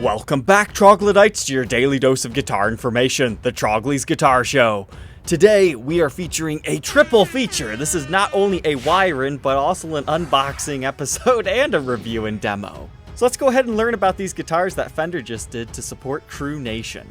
Welcome back, Troglodytes, to your daily dose of guitar information, the Trogly's Guitar Show. Today, we are featuring a triple feature. This is not only a wiring, but also an unboxing episode and a review and demo. So let's go ahead and learn about these guitars that Fender just did to support Crew Nation.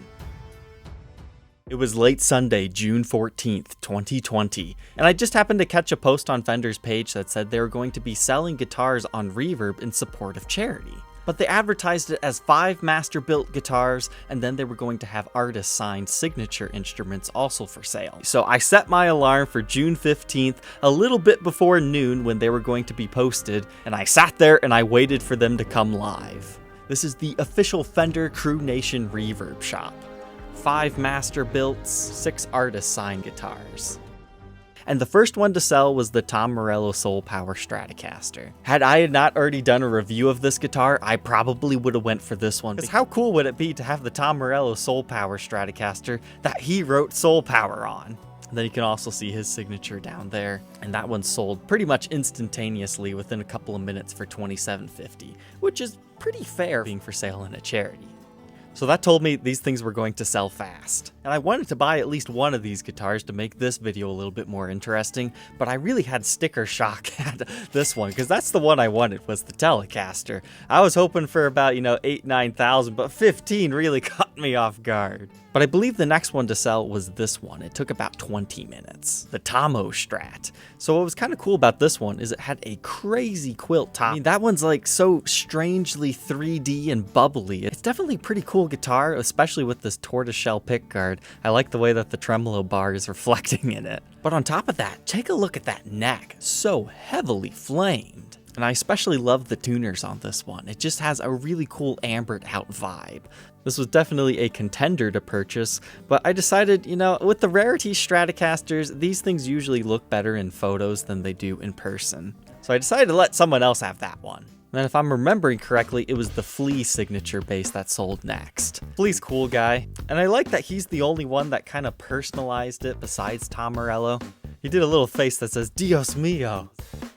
It was late Sunday, June 14th, 2020, and I just happened to catch a post on Fender's page that said they were going to be selling guitars on Reverb in support of charity. But they advertised it as 5 Masterbuilt guitars, and then they were going to have artist-signed signature instruments also for sale. So I set my alarm for June 15th, a little bit before noon when they were going to be posted, and I sat there and I waited for them to come live. This is the official Fender Crew Nation Reverb shop. 5 Masterbuilts, 6 artist-signed guitars. And the first one to sell was the Tom Morello Soul Power Stratocaster. Had I not already done a review of this guitar, I probably would have went for this one. Because how cool would it be to have the Tom Morello Soul Power Stratocaster that he wrote Soul Power on? And then you can also see his signature down there. And that one sold pretty much instantaneously within a couple of minutes for $27.50, which is pretty fair being for sale in a charity. So that told me these things were going to sell fast. And I wanted to buy at least one of these guitars to make this video a little bit more interesting, but I really had sticker shock at this one, because that's the one I wanted, was the Telecaster. I was hoping for about, $8,000-9,000, but 15 really caught me off guard. But I believe the next one to sell was this one. It took about 20 minutes. The Tomo Strat. So what was kind of cool about this one is it had a crazy quilt top. I mean, that one's like so strangely 3D and bubbly. It's definitely a pretty cool guitar, especially with this tortoiseshell pickguard. I like the way that the tremolo bar is reflecting in it. But on top of that, take a look at that neck. So heavily flamed. And I especially love the tuners on this one. It just has a really cool ambered out vibe. This was definitely a contender to purchase, but I decided, with the rarity Stratocasters, these things usually look better in photos than they do in person. So I decided to let someone else have that one. And then if I'm remembering correctly, it was the Flea signature bass that sold next. Flea's cool guy, and I like that he's the only one that kind of personalized it besides Tom Morello. He did a little face that says, Dios mío.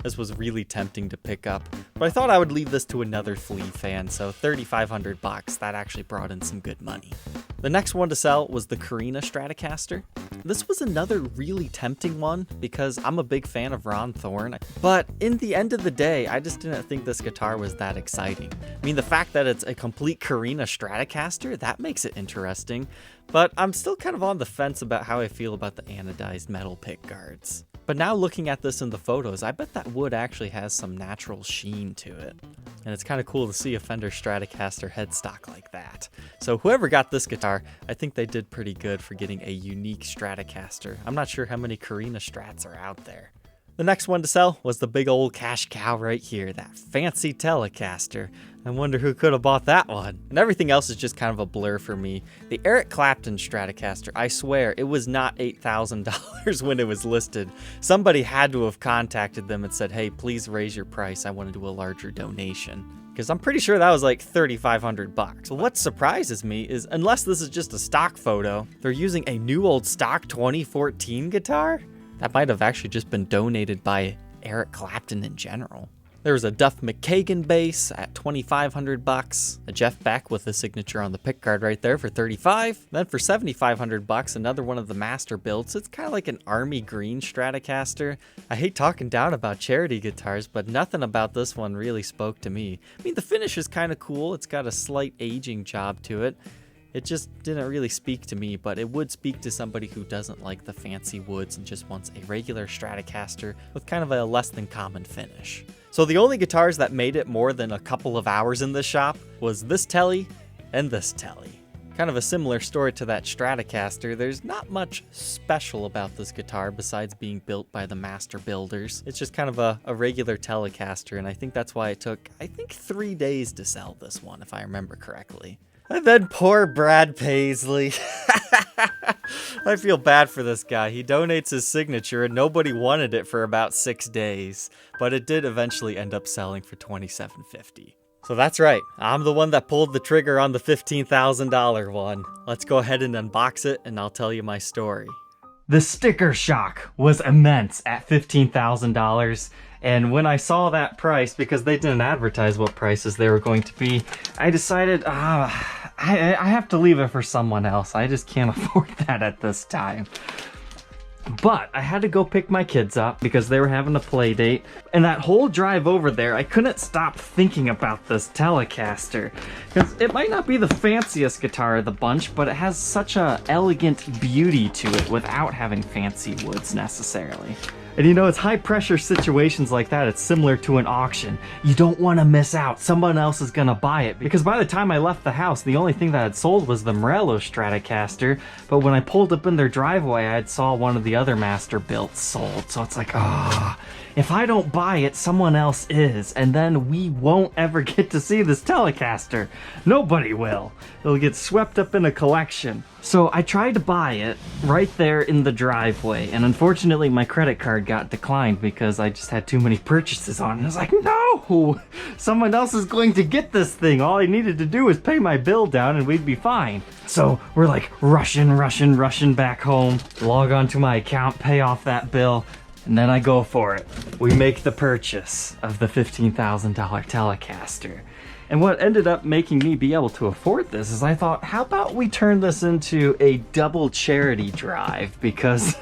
This was really tempting to pick up, but I thought I would leave this to another Flea fan, so $3,500, that actually brought in some good money. The next one to sell was the Carina Stratocaster. This was another really tempting one because I'm a big fan of Ron Thorn, but in the end of the day, I just didn't think this guitar was that exciting. I mean, the fact that it's a complete Carina Stratocaster, that makes it interesting, but I'm still kind of on the fence about how I feel about the anodized metal pickguards. But now looking at this in the photos, I bet that wood actually has some natural sheen to it. And it's kind of cool to see a Fender Stratocaster headstock like that. So whoever got this guitar, I think they did pretty good for getting a unique Stratocaster. I'm not sure how many Carina Strats are out there. The next one to sell was the big old cash cow right here, that fancy Telecaster. I wonder who could have bought that one. And everything else is just kind of a blur for me. The Eric Clapton Stratocaster, I swear, it was not $8,000 when it was listed. Somebody had to have contacted them and said, hey, please raise your price. I want to do a larger donation. Because I'm pretty sure that was like $3,500. Well, what surprises me is, unless this is just a stock photo, they're using a new old stock 2014 guitar? That might have actually just been donated by Eric Clapton in general. There was a Duff McKagan bass at $2,500, a Jeff Beck with the signature on the pickguard right there for $35. Then for $7,500, another one of the Masterbuilts. It's kind of like an army green Stratocaster. I hate talking down about charity guitars, but nothing about this one really spoke to me. I mean, the finish is kind of cool. It's got a slight aging job to it. It just didn't really speak to me, but it would speak to somebody who doesn't like the fancy woods and just wants a regular Stratocaster with kind of a less than common finish. So the only guitars that made it more than a couple of hours in this shop was this Tele and this Tele. Kind of a similar story to that Stratocaster. There's not much special about this guitar besides being built by the master builders. It's just kind of a regular Telecaster, and I think that's why it took, 3 days to sell this one, if I remember correctly. And then poor Brad Paisley. I feel bad for this guy. He donates his signature and nobody wanted it for about 6 days, but it did eventually end up selling for $27.50. So that's right, I'm the one that pulled the trigger on the $15,000 one. Let's go ahead and unbox it and I'll tell you my story. The sticker shock was immense at $15,000, And when I saw that price, because they didn't advertise what prices they were going to be, I decided, I have to leave it for someone else. I just can't afford that at this time. But I had to go pick my kids up because they were having a play date. And that whole drive over there, I couldn't stop thinking about this Telecaster. Because it might not be the fanciest guitar of the bunch, but it has such a elegant beauty to it without having fancy woods necessarily. And you know, it's high pressure situations like that. It's similar to an auction. You don't want to miss out. Someone else is gonna buy it. Because by the time I left the house, the only thing that had sold was the Morello Stratocaster. But when I pulled up in their driveway, I had saw one of the other Masterbuilts sold. So it's like, if I don't buy it, someone else is. And then we won't ever get to see this Telecaster. Nobody will. It'll get swept up in a collection. So I tried to buy it right there in the driveway, and unfortunately my credit card got declined because I just had too many purchases on it. I was like, no! Someone else is going to get this thing. All I needed to do was pay my bill down and we'd be fine. So we're like rushing back home, log onto my account, pay off that bill, and then I go for it. We make the purchase of the $15,000 Telecaster. And what ended up making me be able to afford this is I thought, how about we turn this into a double charity drive? Because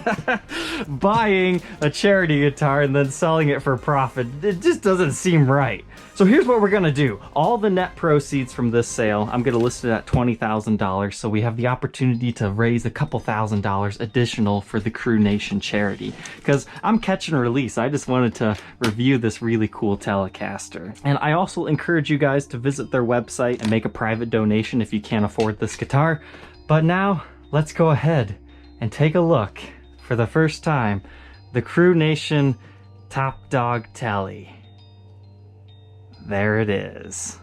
buying a charity guitar and then selling it for profit, it just doesn't seem right. So here's what we're gonna do. All the net proceeds from this sale, I'm gonna list it at $20,000, so we have the opportunity to raise a couple $1,000s additional for the Crew Nation charity. Because I'm catch and release, I just wanted to review this really cool Telecaster. And I also encourage you guys to visit their website and make a private donation if you can't afford this guitar. But now, let's go ahead and take a look, for the first time, the Crew Nation Top Dog Tele. There it is.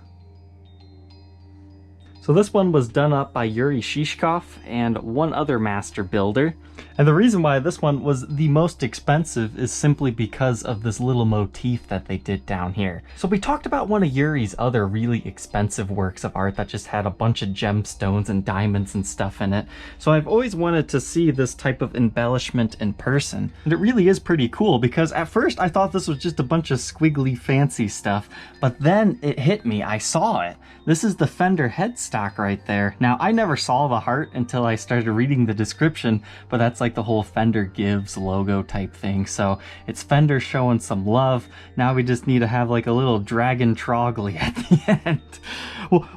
So this one was done up by Yuriy Shishkov and one other master builder. And the reason why this one was the most expensive is simply because of this little motif that they did down here. So we talked about one of Yuriy's other really expensive works of art that just had a bunch of gemstones and diamonds and stuff in it. So I've always wanted to see this type of embellishment in person. And it really is pretty cool because at first I thought this was just a bunch of squiggly fancy stuff, but then it hit me, I saw it. This is the Fender headstock right there. Now I never saw the heart until I started reading the description, but that's like the whole Fender Gives logo type thing. So it's Fender showing some love. Now we just need to have like a little dragon Trogly at the end.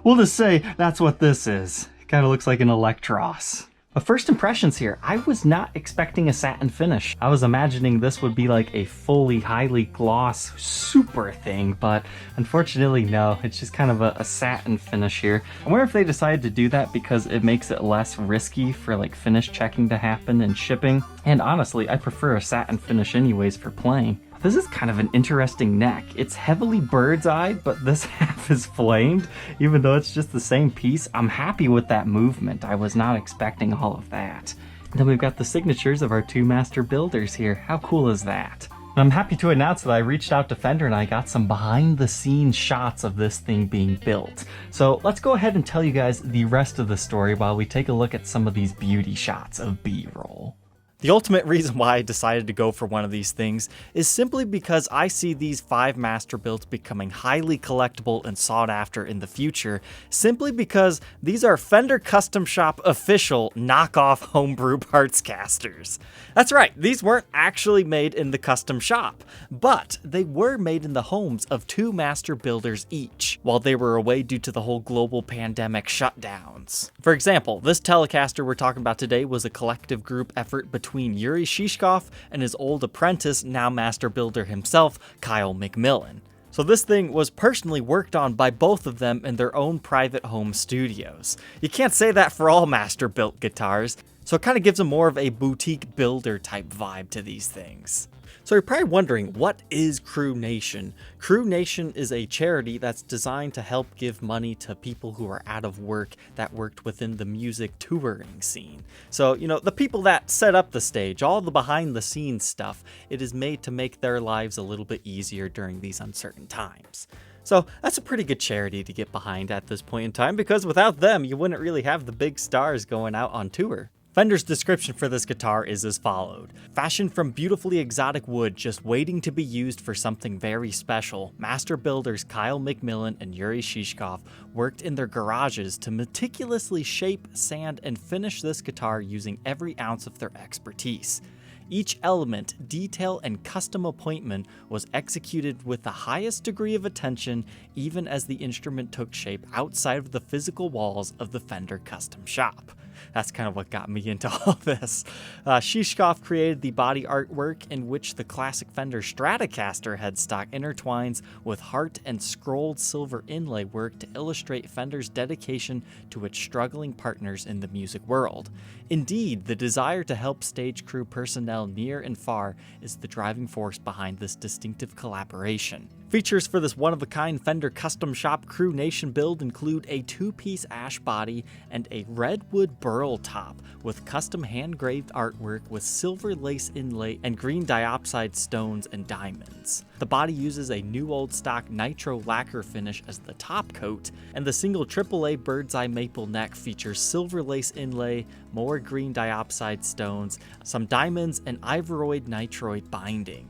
We'll just say that's what this is. It kind of looks like an Electros. But first impressions here, I was not expecting a satin finish. I was imagining this would be like a fully highly gloss super thing, but unfortunately no, it's just kind of a satin finish here. I wonder if they decided to do that because it makes it less risky for like finish checking to happen and shipping. And honestly, I prefer a satin finish anyways for playing. This is kind of an interesting neck. It's heavily bird's-eyed, but this half is flamed, even though it's just the same piece. I'm happy with that movement. I was not expecting all of that. And then we've got the signatures of our two master builders here. How cool is that? And I'm happy to announce that I reached out to Fender and I got some behind-the-scenes shots of this thing being built. So let's go ahead and tell you guys the rest of the story while we take a look at some of these beauty shots of B-roll. The ultimate reason why I decided to go for one of these things is simply because I see these 5 Masterbuilts becoming highly collectible and sought after in the future, simply because these are Fender Custom Shop official knockoff homebrew Partscasters. That's right, these weren't actually made in the custom shop, but they were made in the homes of 2 master builders each, while they were away due to the whole global pandemic shutdowns. For example, this Telecaster we're talking about today was a collective group effort between Yuriy Shishkov and his old apprentice, now master builder himself, Kyle McMillin. So this thing was personally worked on by both of them in their own private home studios. You can't say that for all Masterbuilt guitars, so it kind of gives them more of a boutique builder type vibe to these things. So you're probably wondering, what is Crew Nation? Crew Nation is a charity that's designed to help give money to people who are out of work that worked within the music touring scene. So, you know, the people that set up the stage, all the behind the scenes stuff, it is made to make their lives a little bit easier during these uncertain times. So that's a pretty good charity to get behind at this point in time, because without them, you wouldn't really have the big stars going out on tour. Fender's description for this guitar is as followed. Fashioned from beautifully exotic wood just waiting to be used for something very special, master builders Kyle McMillin and Yuriy Shishkov worked in their garages to meticulously shape, sand, and finish this guitar using every ounce of their expertise. Each element, detail, and custom appointment was executed with the highest degree of attention, even as the instrument took shape outside of the physical walls of the Fender Custom Shop. That's kind of what got me into all this. Shishkov created the body artwork in which the classic Fender Stratocaster headstock intertwines with heart and scrolled silver inlay work to illustrate Fender's dedication to its struggling partners in the music world. Indeed, the desire to help stage crew personnel near and far is the driving force behind this distinctive collaboration. Features for this one-of-a-kind Fender Custom Shop Crew Nation build include a two-piece ash body and a redwood burl top with custom hand-graved artwork with silver lace inlay and green diopside stones and diamonds. The body uses a new old stock nitro lacquer finish as the top coat, and the single AAA bird's eye maple neck features silver lace inlay, more green diopside stones, some diamonds, and ivoroid nitroid binding.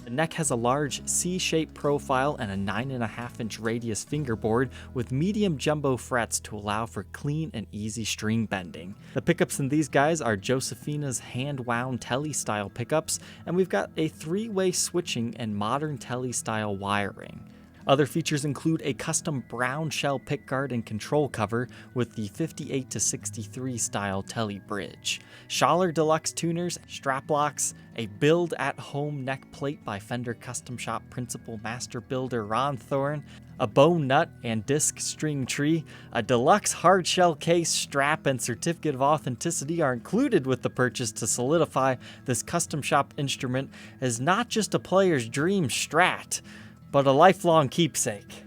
The neck has a large C-shaped profile and a 9.5-inch radius fingerboard with medium jumbo frets to allow for clean and easy string bending. The pickups in these guys are Josefina's hand-wound Tele style pickups, and we've got a 3-way switching and modern Tele style wiring. Other features include a custom brown shell pickguard and control cover with the 58-63 style Tele bridge, Schaller Deluxe tuners, strap locks, a build-at-home neck plate by Fender Custom Shop principal master builder Ron Thorne, a bone nut and disc string tree, a deluxe hard shell case, strap, and certificate of authenticity are included with the purchase to solidify this custom shop instrument as not just a player's dream Strat, but a lifelong keepsake.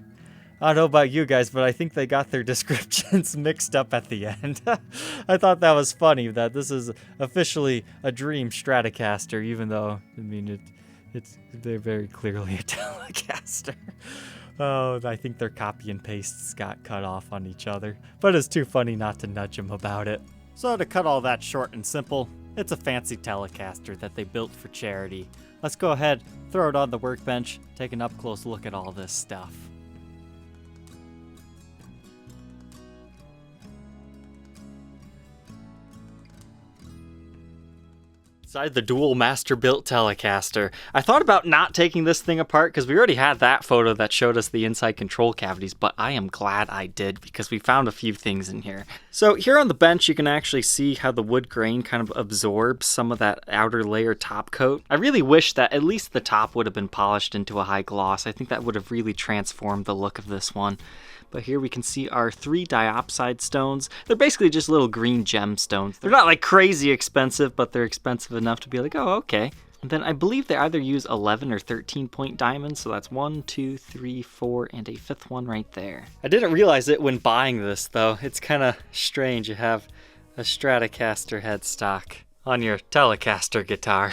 I don't know about you guys, but I think they got their descriptions mixed up at the end. I thought that was funny that this is officially a dream Stratocaster, even though, I mean, they're very clearly a Telecaster. Oh, I think their copy and pastes got cut off on each other, but it's too funny not to nudge them about it. So to cut all that short and simple, it's a fancy Telecaster that they built for charity. Let's go ahead, throw it on the workbench, take an up-close look at all this stuff. Inside the dual Masterbuilt Telecaster. I thought about not taking this thing apart because we already had that photo that showed us the inside control cavities, but I am glad I did because we found a few things in here. So here on the bench, you can actually see how the wood grain kind of absorbs some of that outer layer top coat. I really wish that at least the top would have been polished into a high gloss. I think that would have really transformed the look of this one. But here we can see our 3 diopside stones. They're basically just little green gemstones. They're not like crazy expensive, but they're expensive enough to be like, oh, okay. And then I believe they either use 11 or 13 point diamonds, so that's 1, 2, 3, 4, and a 5th one right there. I didn't realize it when buying this though. It's kind of strange you have a Stratocaster headstock on your Telecaster guitar.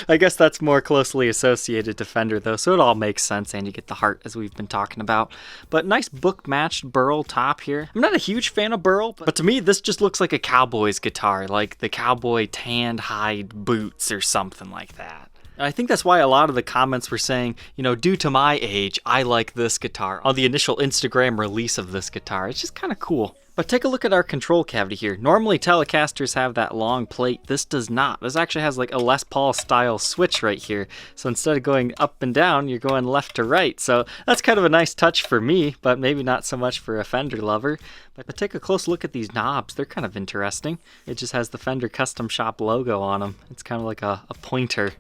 I guess that's more closely associated to Fender though, so it all makes sense, and you get the heart as we've been talking about. But nice book-matched burl top here. I'm not a huge fan of burl, but to me this just looks like a cowboy's guitar, like the cowboy tanned hide boots or something like that. And I think that's why a lot of the comments were saying, you know, due to my age, I like this guitar on the initial Instagram release of this guitar. It's just kind of cool. But take a look at our control cavity here. Normally Telecasters have that long plate. This does not. This actually has like a Les Paul style switch right here. So instead of going up and down, you're going left to right. So that's kind of a nice touch for me, but maybe not so much for a Fender lover. But take a close look at these knobs. They're kind of interesting. It just has the Fender Custom Shop logo on them. It's kind of like a pointer.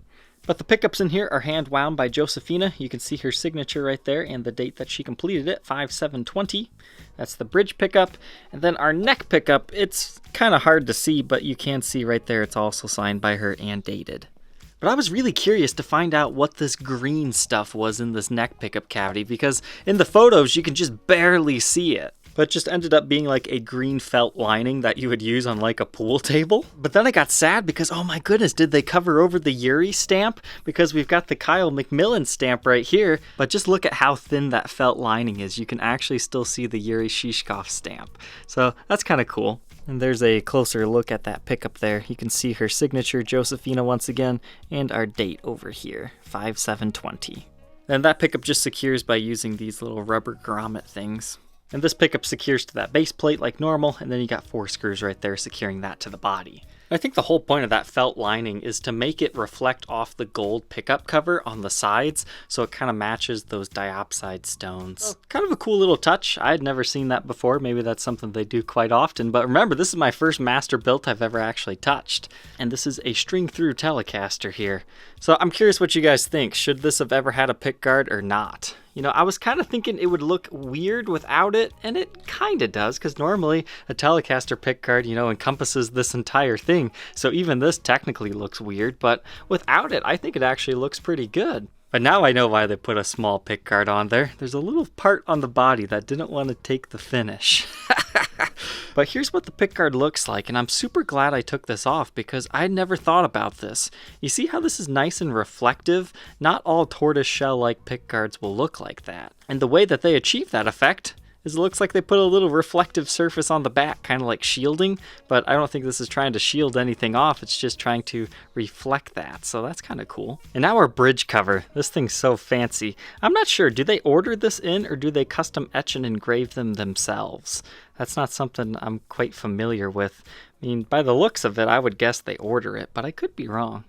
But the pickups in here are hand wound by Josefina. You can see her signature right there and the date that she completed it, 5/7/20. That's the bridge pickup. And then our neck pickup, it's kind of hard to see, but you can see right there it's also signed by her and dated. But I was really curious to find out what this green stuff was in this neck pickup cavity, because in the photos you can just barely see it. But it just ended up being like a green felt lining that you would use on like a pool table. But then I got sad because, oh my goodness, did they cover over the Yuriy stamp? Because we've got the Kyle McMillin stamp right here. But just look at how thin that felt lining is. You can actually still see the Yuriy Shishkov stamp. So that's kind of cool. And there's a closer look at that pickup there. You can see her signature, Josephina, once again, and our date over here, 5/7/20. And that pickup just secures by using these little rubber grommet things. And this pickup secures to that base plate like normal, and then you got 4 screws right there securing that to the body. I think the whole point of that felt lining is to make it reflect off the gold pickup cover on the sides, so it kind of matches those diopside stones. Oh, kind of a cool little touch. I had never seen that before. Maybe that's something they do quite often, but remember, this is my first Masterbuilt I've ever actually touched. And this is a string-through Telecaster here. So I'm curious what you guys think. Should this have ever had a pick guard or not? You know, I was kind of thinking it would look weird without it, and it kind of does, because normally a Telecaster pick guard, you know, encompasses this entire thing. So even this technically looks weird, but without it, I think it actually looks pretty good. But now I know why they put a small pick guard on there. There's a little part on the body that didn't want to take the finish. But here's what the pickguard looks like, and I'm super glad I took this off because I never thought about this. You see how this is nice and reflective? Not all tortoise shell-like pickguards will look like that. And the way that they achieve that effect is it looks like they put a little reflective surface on the back, kind of like shielding, but I don't think this is trying to shield anything off, it's just trying to reflect that, so that's kind of cool. And now our bridge cover. This thing's so fancy. I'm not sure, do they order this in or do they custom etch and engrave them themselves? That's not something I'm quite familiar with. I mean, by the looks of it, I would guess they order it, but I could be wrong.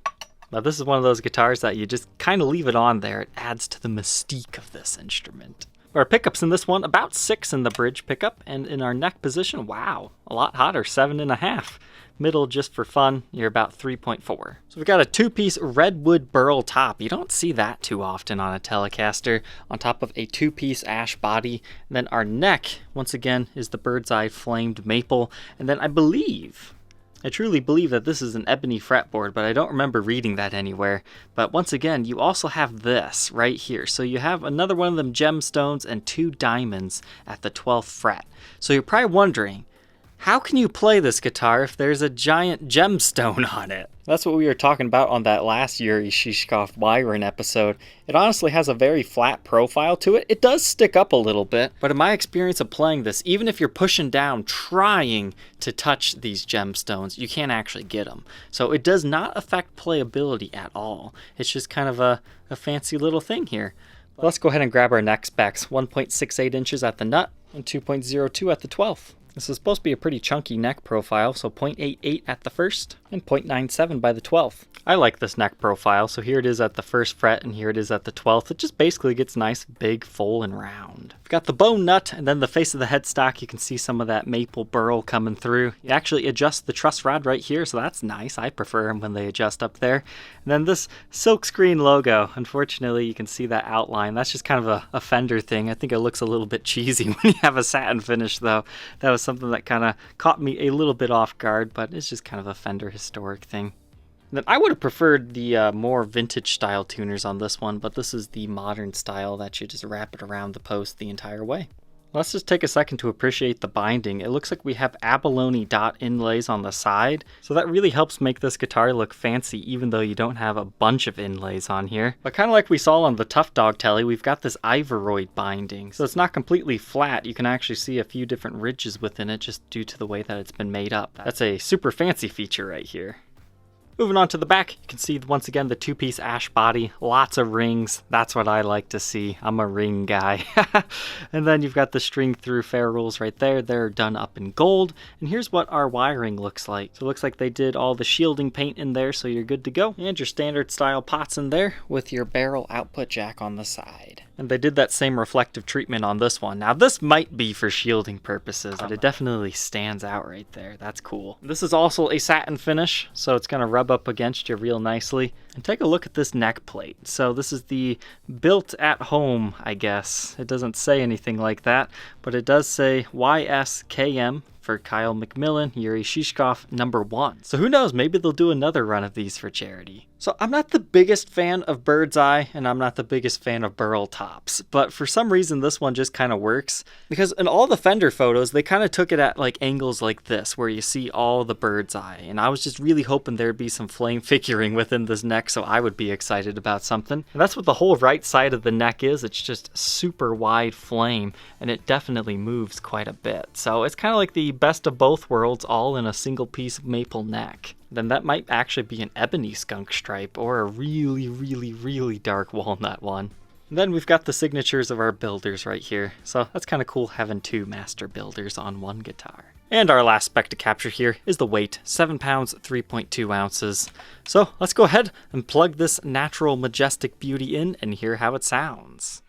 Now this is one of those guitars that you just kind of leave it on there. It adds to the mystique of this instrument. Our pickups in this one, about 6 in the bridge pickup, and in our neck position, wow, a lot hotter, 7.5. Middle, just for fun, you're about 3.4. So we've got a 2-piece redwood burl top. You don't see that too often on a Telecaster, on top of a 2-piece ash body. And then our neck, once again, is the bird's eye flamed maple. And then I truly believe that this is an ebony fretboard, but I don't remember reading that anywhere. But once again, you also have this right here. So you have another one of them gemstones and 2 diamonds at the 12th fret. So you're probably wondering, how can you play this guitar if there's a giant gemstone on it? That's what we were talking about on that last Yuriy Shishkov wiring episode. It honestly has a very flat profile to it. It does stick up a little bit, but in my experience of playing this, even if you're pushing down trying to touch these gemstones, you can't actually get them. So it does not affect playability at all. It's just kind of a fancy little thing here. But let's go ahead and grab our neck specs. 1.68 inches at the nut and 2.02 at the 12th. This is supposed to be a pretty chunky neck profile, so 0.88 at the 1st and 0.97 by the 12th. I like this neck profile, so here it is at the 1st fret and here it is at the 12th. It just basically gets nice, big, full, and round. We've got the bone nut and then the face of the headstock. You can see some of that maple burl coming through. You actually adjust the truss rod right here, so that's nice. I prefer them when they adjust up there. And then this silkscreen logo. Unfortunately, you can see that outline. That's just kind of a Fender thing. I think it looks a little bit cheesy when you have a satin finish, though. That was something that kind of caught me a little bit off guard, but it's just kind of a Fender historic thing. And then I would have preferred the more vintage style tuners on this one, but this is the modern style that you just wrap it around the post the entire way. Let's just take a second to appreciate the binding. It looks like we have abalone dot inlays on the side, so that really helps make this guitar look fancy even though you don't have a bunch of inlays on here. But kind of like we saw on the Tough Dog Tele, we've got this Ivoroid binding, so it's not completely flat. You can actually see a few different ridges within it just due to the way that it's been made up. That's a super fancy feature right here. Moving on to the back, you can see once again the 2-piece ash body, lots of rings. That's what I like to see. I'm a ring guy. And then you've got the string through ferrules right there. They're done up in gold. And here's what our wiring looks like. So it looks like they did all the shielding paint in there, so you're good to go. And your standard style pots in there with your barrel output jack on the side. And they did that same reflective treatment on this one. Now this might be for shielding purposes, but it definitely stands out right there. That's cool. This is also a satin finish, so it's gonna rub up against you real nicely. And take a look at this neck plate. So this is the built at home, I guess. It doesn't say anything like that, but it does say YSKM for Kyle McMillin, Yuriy Shishkov, #1. So who knows, maybe they'll do another run of these for charity. So I'm not the biggest fan of bird's eye, and I'm not the biggest fan of burl tops, but for some reason this one just kind of works, because in all the Fender photos they kind of took it at like angles like this where you see all the bird's eye, and I was just really hoping there'd be some flame figuring within this neck so I would be excited about something. And that's what the whole right side of the neck is. It's just super wide flame, and it definitely moves quite a bit. So it's kind of like the best of both worlds all in a single piece maple neck. Then that might actually be an ebony skunk stripe or a really, really, really dark walnut one. And then we've got the signatures of our builders right here. So that's kind of cool having two master builders on one guitar. And our last spec to capture here is the weight, 7 pounds, 3.2 ounces. So let's go ahead and plug this natural majestic beauty in and hear how it sounds.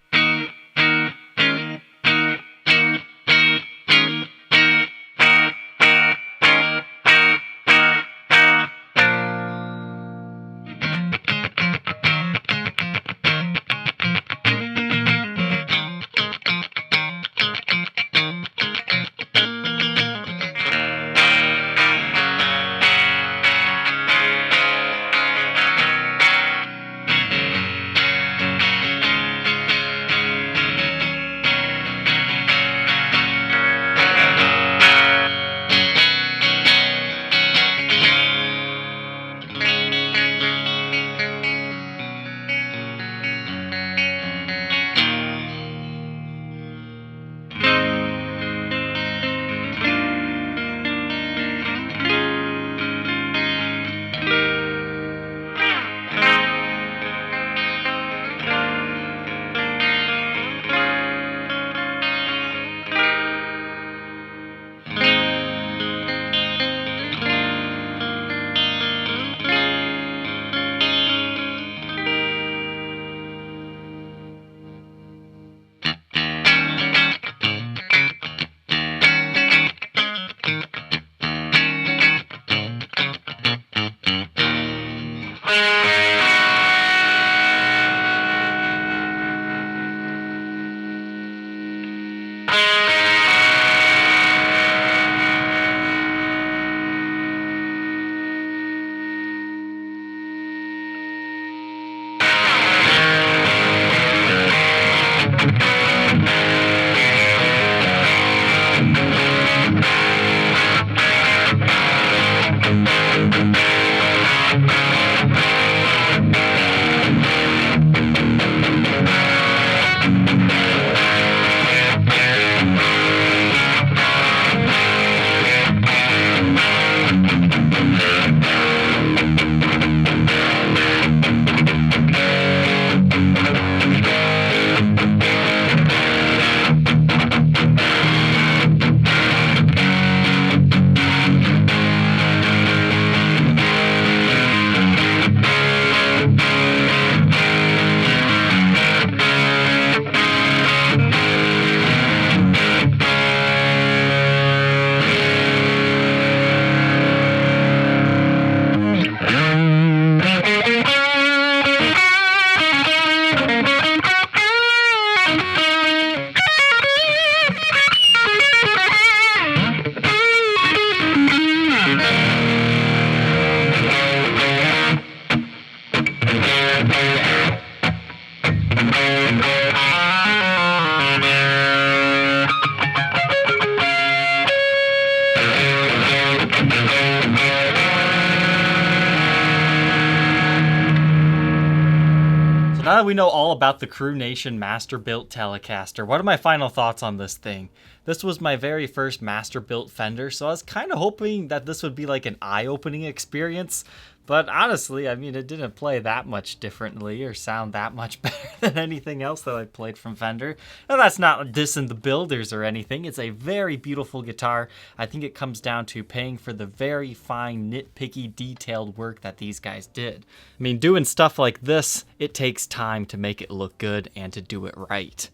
Now that we know all about the Crew Nation Masterbuilt Telecaster, what are my final thoughts on this thing? This was my very first Masterbuilt Fender, so I was kind of hoping that this would be like an eye-opening experience. But honestly, I mean, it didn't play that much differently or sound that much better than anything else that I played from Fender. And that's not dissing the builders or anything. It's a very beautiful guitar. I think it comes down to paying for the very fine, nitpicky, detailed work that these guys did. I mean, doing stuff like this, it takes time to make it look good and to do it right.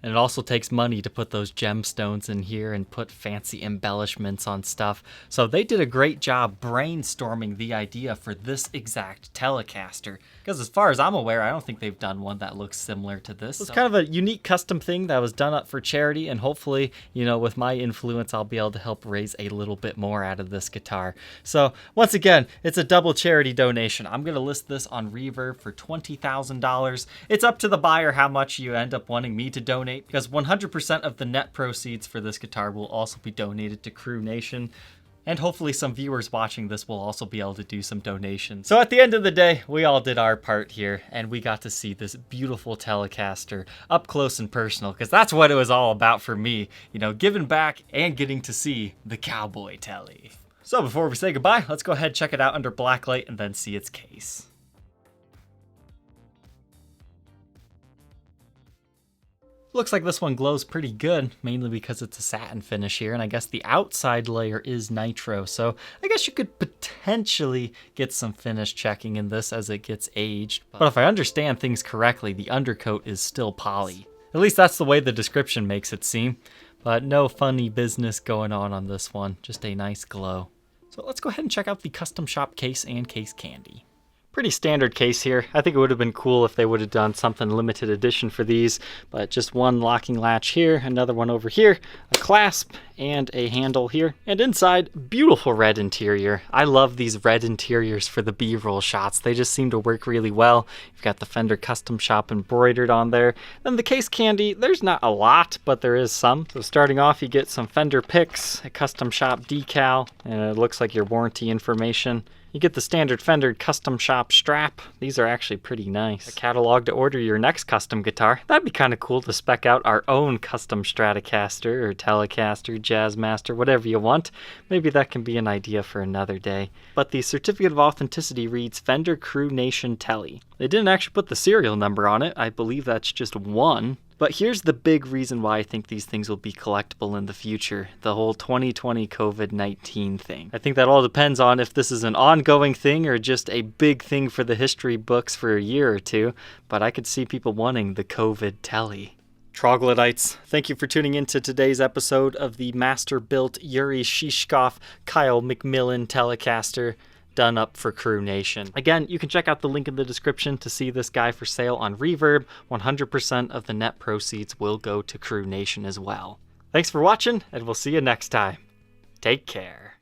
And it also takes money to put those gemstones in here and put fancy embellishments on stuff. So they did a great job brainstorming the idea for this exact Telecaster. Because as far as I'm aware, I don't think they've done one that looks similar to this. It's kind of a unique custom thing that was done up for charity, and hopefully, you know, with my influence, I'll be able to help raise a little bit more out of this guitar. So once again, it's a double charity donation. I'm going to list this on Reverb for $20,000. It's up to the buyer how much you end up wanting me to donate, because 100% of the net proceeds for this guitar will also be donated to Crew Nation. And hopefully some viewers watching this will also be able to do some donations. So at the end of the day, we all did our part here, and we got to see this beautiful Telecaster up close and personal, because that's what it was all about for me. You know, giving back and getting to see the cowboy Tele. So before we say goodbye, let's go ahead and check it out under Blacklight and then see its case. Looks like this one glows pretty good, mainly because it's a satin finish here, and I guess the outside layer is nitro, so I guess you could potentially get some finish checking in this as it gets aged. But if I understand things correctly, the undercoat is still poly. At least that's the way the description makes it seem. But no funny business going on this one, just a nice glow. So let's go ahead and check out the Custom Shop case and case candy. Pretty standard case here. I think it would have been cool if they would have done something limited edition for these, but just one locking latch here, another one over here, a clasp, and a handle here. And inside, beautiful red interior. I love these red interiors for the B-roll shots. They just seem to work really well. You've got the Fender Custom Shop embroidered on there. Then the case candy, there's not a lot, but there is some. So starting off, you get some Fender picks, a Custom Shop decal, and it looks like your warranty information. You get the standard Fender Custom Shop strap. These are actually pretty nice. A catalog to order your next custom guitar. That'd be kind of cool to spec out our own custom Stratocaster or Telecaster, Jazzmaster, whatever you want. Maybe that can be an idea for another day. But the certificate of authenticity reads Fender Crew Nation Tele. They didn't actually put the serial number on it. I believe that's just 1. But here's the big reason why I think these things will be collectible in the future. The whole 2020 COVID-19 thing. I think that all depends on if this is an ongoing thing or just a big thing for the history books for a year or two. But I could see people wanting the COVID Tele. Troglodytes, thank you for tuning in to today's episode of the Masterbuilt Yuriy Shishkov Kyle McMillin Telecaster. Done up for Crew Nation. Again, you can check out the link in the description to see this guy for sale on Reverb. 100% of the net proceeds will go to Crew Nation as well. Thanks for watching, and we'll see you next time. Take care.